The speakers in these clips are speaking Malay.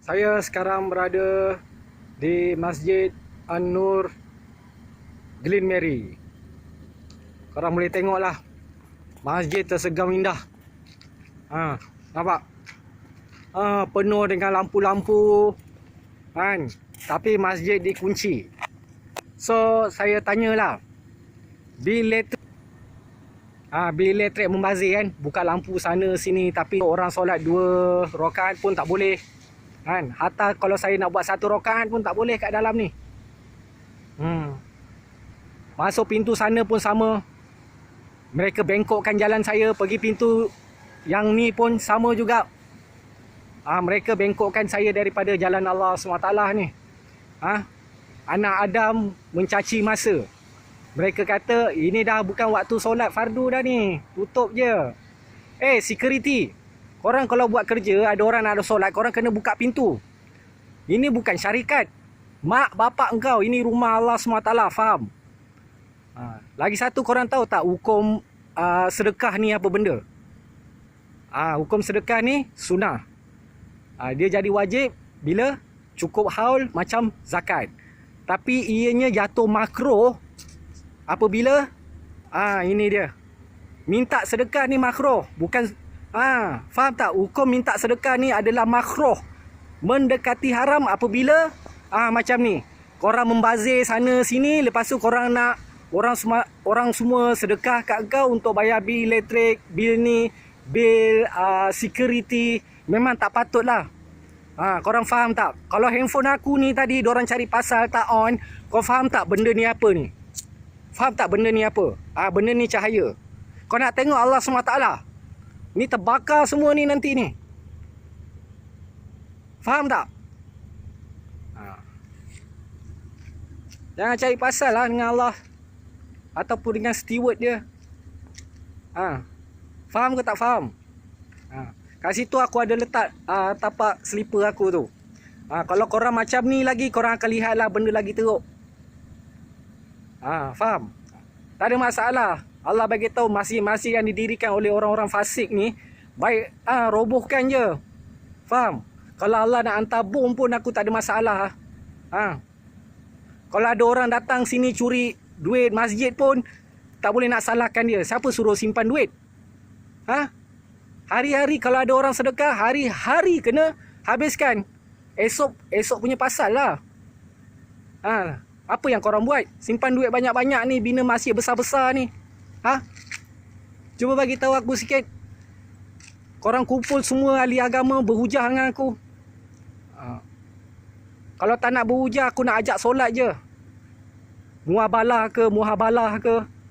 Saya sekarang berada di Masjid An-Nur Glen Mary. Korang boleh tengok lah, masjid tersegam indah. Nampak? Penuh dengan lampu-lampu kan. Tapi masjid dikunci. So saya tanyalah, bil elektrik membazir kan, buka lampu sana sini, tapi orang solat 2 rakaat pun tak boleh kan. Hatta kalau saya nak buat 1 rakaat pun tak boleh kat dalam ni. Masuk pintu sana pun sama, mereka bengkokkan jalan saya. Pergi pintu yang ni pun sama juga. Mereka bengkokkan saya daripada jalan Allah SWT ni. Anak Adam mencaci masa. Mereka kata ini dah bukan waktu solat fardu dah ni, tutup je. Security, korang kalau buat kerja, ada orang nak ada solat, korang kena buka pintu. Ini bukan syarikat mak bapak engkau, ini rumah Allah SWT, faham? Lagi satu, korang tahu tak hukum sedekah ni apa benda? Hukum sedekah ni sunnah. Dia jadi wajib bila cukup haul macam zakat. Tapi ianya jatuh makruh apabila ini dia, minta sedekah ni makruh. Bukan, faham tak? Hukum minta sedekah ni adalah makruh, mendekati haram apabila macam ni, korang membazir sana sini, lepas tu korang nak orang semua sedekah kat kau untuk bayar bil elektrik, bil ni, bil security. Memang tak patut lah. Korang faham tak? Kalau handphone aku ni tadi diorang cari pasal tak on, kau faham tak benda ni apa ni? Faham tak benda ni apa? Benda ni cahaya. Kau nak tengok Allah SWT, ni terbakar semua ni nanti ni. Faham tak? Jangan cari pasal lah dengan Allah ataupun dengan steward dia. Faham ke tak faham? Kat situ aku ada letak tapak slipper aku tu. Kalau korang macam ni lagi, korang akan lihat lah benda lagi teruk. Faham? Tak ada masalah. Allah bagi tahu masjid-masjid yang didirikan oleh orang-orang fasik ni, baik robohkan je. Faham? Kalau Allah nak hantar bom pun aku tak ada masalah. Kalau ada orang datang sini curi duit masjid pun tak boleh nak salahkan dia. Siapa suruh simpan duit? Hari-hari kalau ada orang sedekah, hari-hari kena habiskan. Esok punya pasal lah. Apa yang korang buat? Simpan duit banyak-banyak ni, bina masjid besar-besar ni. Cuba bagi tahu aku sikit. Korang kumpul semua ahli agama berhujah dengan aku. Kalau tak nak berhujah, aku nak ajak solat je. Muabalah ke,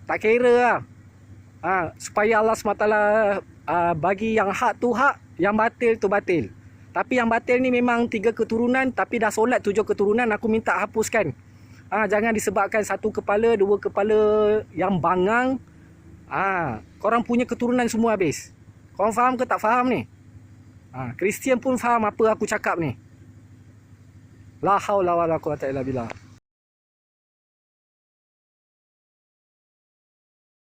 tak kira lah. Supaya Allah SWT bagi yang hak tu hak, yang batil tu batil. Tapi yang batil ni memang 3 keturunan, tapi dah solat 7 keturunan, aku minta hapuskan. Jangan disebabkan 1 kepala, 2 kepala yang bangang. Korang punya keturunan semua habis. Korang faham ke tak faham ni? Kristian pun faham apa aku cakap ni. La haula wala quwata illa billah.